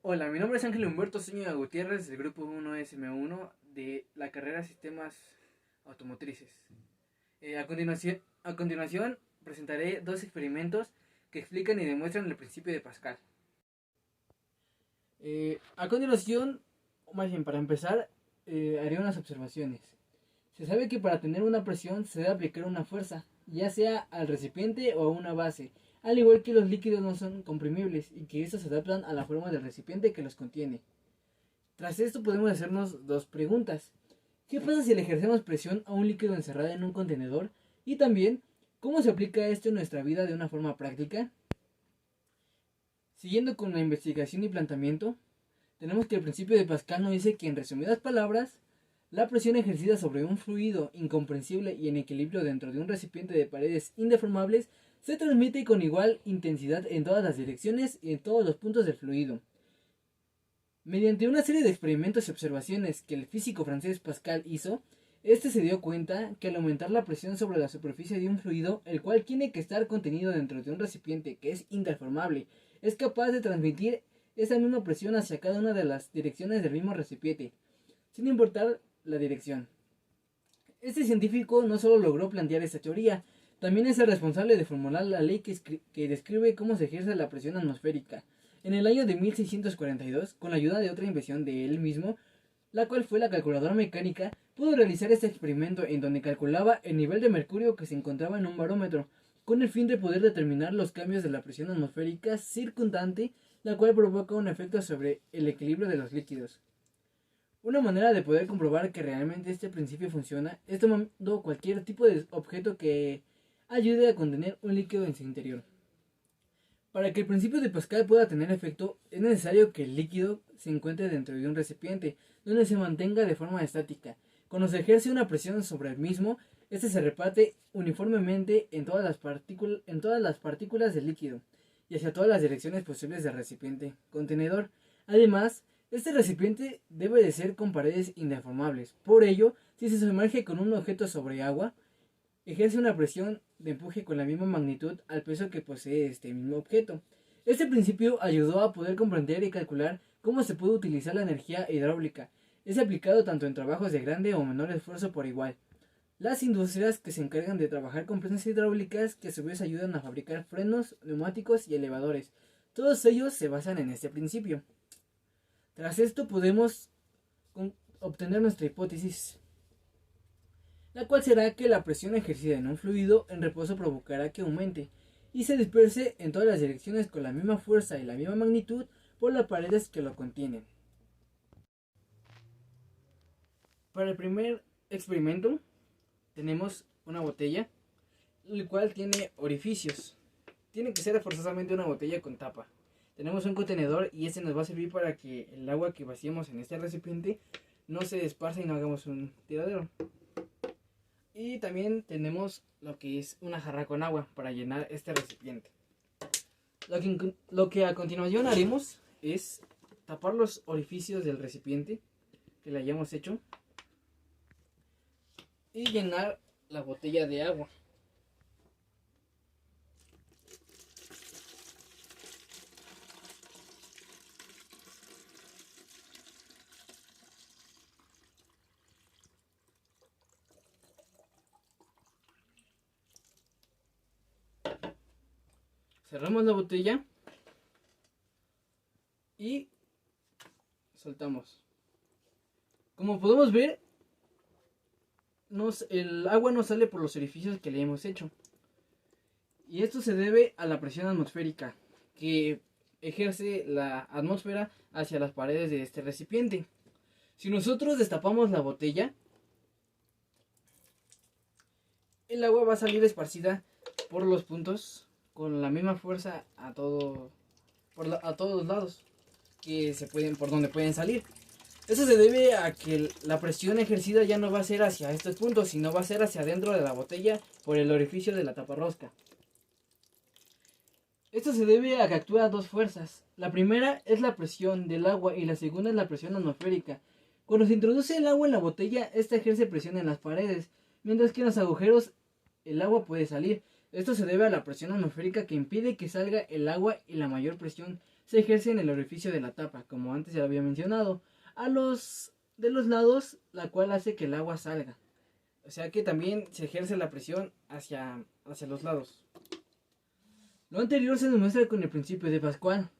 Hola, mi nombre es Ángel Humberto Zúñiga Gutiérrez del grupo 1SM1 de la carrera Sistemas Automotrices. A continuación presentaré dos experimentos que explican y demuestran el principio de Pascal. A continuación, o más bien para empezar, haré unas observaciones. Se sabe que para tener una presión se debe aplicar una fuerza, ya sea al recipiente o a una base, al igual que los líquidos no son comprimibles y que estos se adaptan a la forma del recipiente que los contiene. Tras esto podemos hacernos dos preguntas. ¿Qué pasa si le ejercemos presión a un líquido encerrado en un contenedor? Y también, ¿cómo se aplica esto en nuestra vida de una forma práctica? Siguiendo con la investigación y planteamiento, tenemos que el principio de Pascal nos dice que, en resumidas palabras, la presión ejercida sobre un fluido incomprensible y en equilibrio dentro de un recipiente de paredes indeformables se transmite con igual intensidad en todas las direcciones y en todos los puntos del fluido. Mediante una serie de experimentos y observaciones que el físico francés Pascal hizo, este se dio cuenta que al aumentar la presión sobre la superficie de un fluido, el cual tiene que estar contenido dentro de un recipiente que es indeformable, es capaz de transmitir esa misma presión hacia cada una de las direcciones del mismo recipiente, sin importar la dirección. Este científico no solo logró plantear esta teoría, también es el responsable de formular la ley que describe cómo se ejerce la presión atmosférica. En el año de 1642, con la ayuda de otra invención de él mismo, la cual fue la calculadora mecánica, pudo realizar este experimento en donde calculaba el nivel de mercurio que se encontraba en un barómetro, con el fin de poder determinar los cambios de la presión atmosférica circundante, la cual provoca un efecto sobre el equilibrio de los líquidos. Una manera de poder comprobar que realmente este principio funciona es tomando cualquier tipo de objeto que ayude a contener un líquido en su interior. Para que el principio de Pascal pueda tener efecto, es necesario que el líquido se encuentre dentro de un recipiente, donde se mantenga de forma estática. Cuando se ejerce una presión sobre el mismo, este se reparte uniformemente en todas las partículas del líquido y hacia todas las direcciones posibles del recipiente contenedor. Además, este recipiente debe de ser con paredes indeformables. Por ello, si se sumerge con un objeto sobre agua, ejerce una presión de empuje con la misma magnitud al peso que posee este mismo objeto. Este principio ayudó a poder comprender y calcular cómo se puede utilizar la energía hidráulica. Es aplicado tanto en trabajos de grande o menor esfuerzo por igual. Las industrias que se encargan de trabajar con presas hidráulicas, que a su vez ayudan a fabricar frenos, neumáticos y elevadores. Todos ellos se basan en este principio. Tras esto podemos obtener nuestra hipótesis, la cual será que la presión ejercida en un fluido en reposo provocará que aumente y se disperse en todas las direcciones con la misma fuerza y la misma magnitud por las paredes que lo contienen. Para el primer experimento tenemos una botella, el cual tiene orificios. Tiene que ser forzosamente una botella con tapa. Tenemos un contenedor y este nos va a servir para que el agua que vaciemos en este recipiente no se esparza y no hagamos un tiradero. Y también tenemos lo que es una jarra con agua para llenar este recipiente. Lo que a continuación haremos es tapar los orificios del recipiente que le hayamos hecho y llenar la botella de agua. Cerramos la botella y soltamos. Como podemos ver, el agua no sale por los orificios que le hemos hecho. Y esto se debe a la presión atmosférica que ejerce la atmósfera hacia las paredes de este recipiente. Si nosotros destapamos la botella, el agua va a salir esparcida por los puntos con la misma fuerza a todos los lados por donde pueden salir. Eso se debe a que la presión ejercida ya no va a ser hacia estos puntos, sino va a ser hacia adentro de la botella por el orificio de la taparrosca. Esto se debe a que actúa dos fuerzas. La primera es la presión del agua y la segunda es la presión atmosférica. Cuando se introduce el agua en la botella, esta ejerce presión en las paredes, mientras que en los agujeros el agua puede salir. Esto se debe a la presión atmosférica que impide que salga el agua y la mayor presión se ejerce en el orificio de la tapa, como antes ya lo había mencionado, de los lados, la cual hace que el agua salga. O sea que también se ejerce la presión hacia los lados. Lo anterior se demuestra con el principio de Pascal,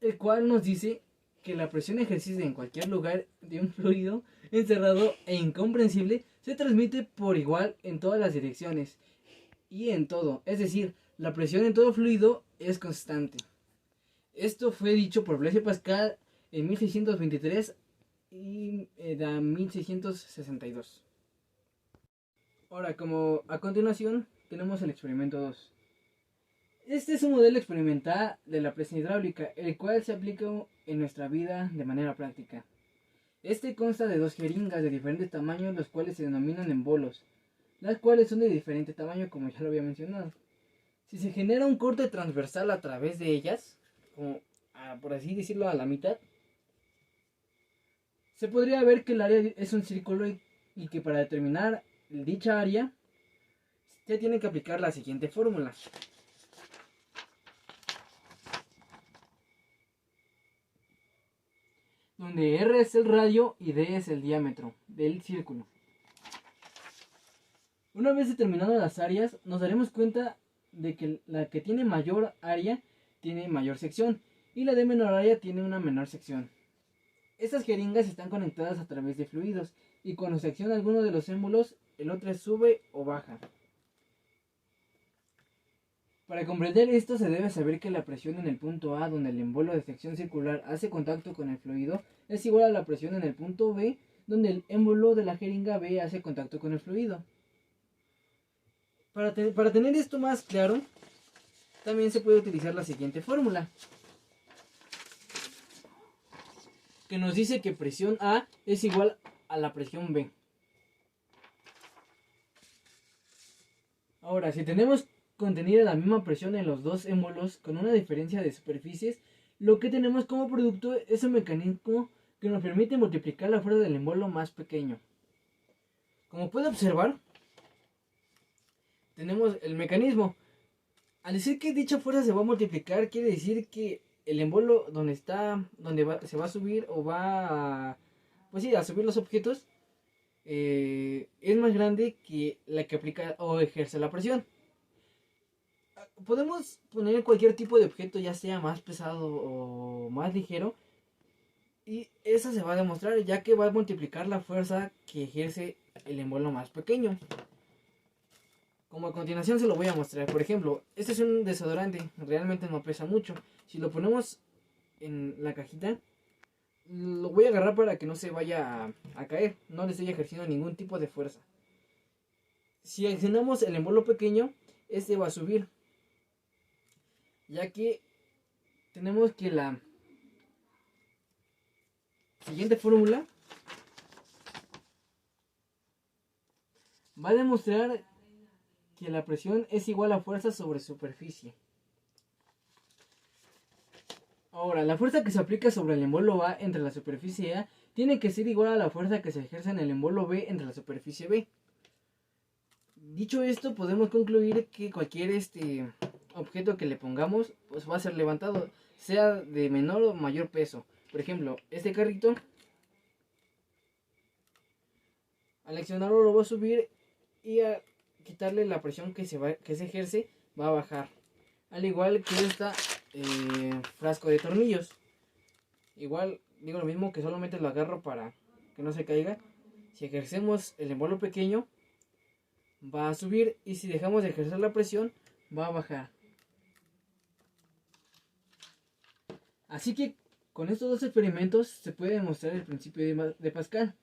el cual nos dice que la presión ejercida en cualquier lugar de un fluido encerrado e incomprensible se transmite por igual en todas las direcciones y en todo, es decir, la presión en todo fluido es constante. Esto fue dicho por Blaise Pascal en 1623 y 1662. Ahora, como a continuación tenemos el experimento 2. Este es un modelo experimental de la presión hidráulica, el cual se aplica en nuestra vida de manera práctica. Este consta de dos jeringas de diferentes tamaños, los cuales se denominan embolos, las cuales son de diferente tamaño, como ya lo había mencionado. Si se genera un corte transversal a través de ellas, como por así decirlo a la mitad, se podría ver que el área es un círculo y que para determinar dicha área se tiene que aplicar la siguiente fórmula. Donde R es el radio y D es el diámetro del círculo. Una vez determinadas las áreas, nos daremos cuenta de que la que tiene mayor área tiene mayor sección y la de menor área tiene una menor sección. Estas jeringas están conectadas a través de fluidos y cuando se acciona alguno de los émbolos, el otro sube o baja. Para comprender esto se debe saber que la presión en el punto A, donde el embolo de sección circular hace contacto con el fluido, es igual a la presión en el punto B, donde el émbolo de la jeringa B hace contacto con el fluido. Para tener esto más claro, también se puede utilizar la siguiente fórmula, que nos dice que presión A es igual a la presión B. Ahora, si tenemos contenida la misma presión en los dos émbolos con una diferencia de superficies, lo que tenemos como producto es un mecanismo que nos permite multiplicar la fuerza del embolo más pequeño. Como puede observar, tenemos el mecanismo. Al decir que dicha fuerza se va a multiplicar, quiere decir que el embolo se va a subir o va a, pues sí, a subir los objetos, es más grande que la que aplica o ejerce la presión. Podemos poner cualquier tipo de objeto, ya sea más pesado o más ligero, y esa se va a demostrar ya que va a multiplicar la fuerza que ejerce el embolo más pequeño. Como a continuación se lo voy a mostrar. Por ejemplo, este es un desodorante, realmente no pesa mucho. Si lo ponemos en la cajita, lo voy a agarrar para que no se vaya a caer, no le estoy ejerciendo ningún tipo de fuerza. Si accionamos el embolo pequeño, este va a subir, ya que tenemos que la siguiente fórmula va a demostrar que la presión es igual a fuerza sobre superficie. Ahora, la fuerza que se aplica sobre el embolo A entre la superficie A tiene que ser igual a la fuerza que se ejerce en el embolo B entre la superficie B. Dicho esto, podemos concluir que cualquier objeto que le pongamos pues va a ser levantado, sea de menor o mayor peso. Por ejemplo, este carrito, al accionarlo lo va a subir y a quitarle la presión que se ejerce va a bajar. Al igual que esta frasco de tornillos. Igual digo lo mismo, que solamente lo agarro para que no se caiga. Si ejercemos el embolo pequeño, va a subir, y si dejamos de ejercer la presión, va a bajar. Así que con estos dos experimentos se puede demostrar el principio de Pascal.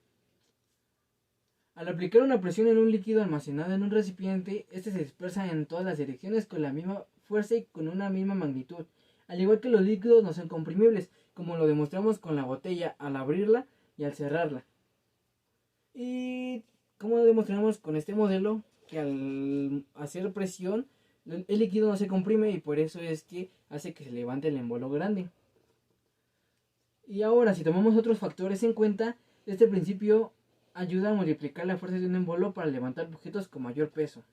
Al aplicar una presión en un líquido almacenado en un recipiente, este se dispersa en todas las direcciones con la misma fuerza y con una misma magnitud. Al igual que los líquidos no son comprimibles, como lo demostramos con la botella al abrirla y al cerrarla. Y como demostramos con este modelo, que al hacer presión, el líquido no se comprime y por eso es que hace que se levante el embolo grande. Y ahora, si tomamos otros factores en cuenta, este principio ayuda a multiplicar la fuerza de un embolo para levantar objetos con mayor peso.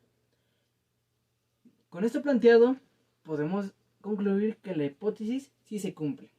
Con esto planteado, podemos concluir que la hipótesis sí se cumple.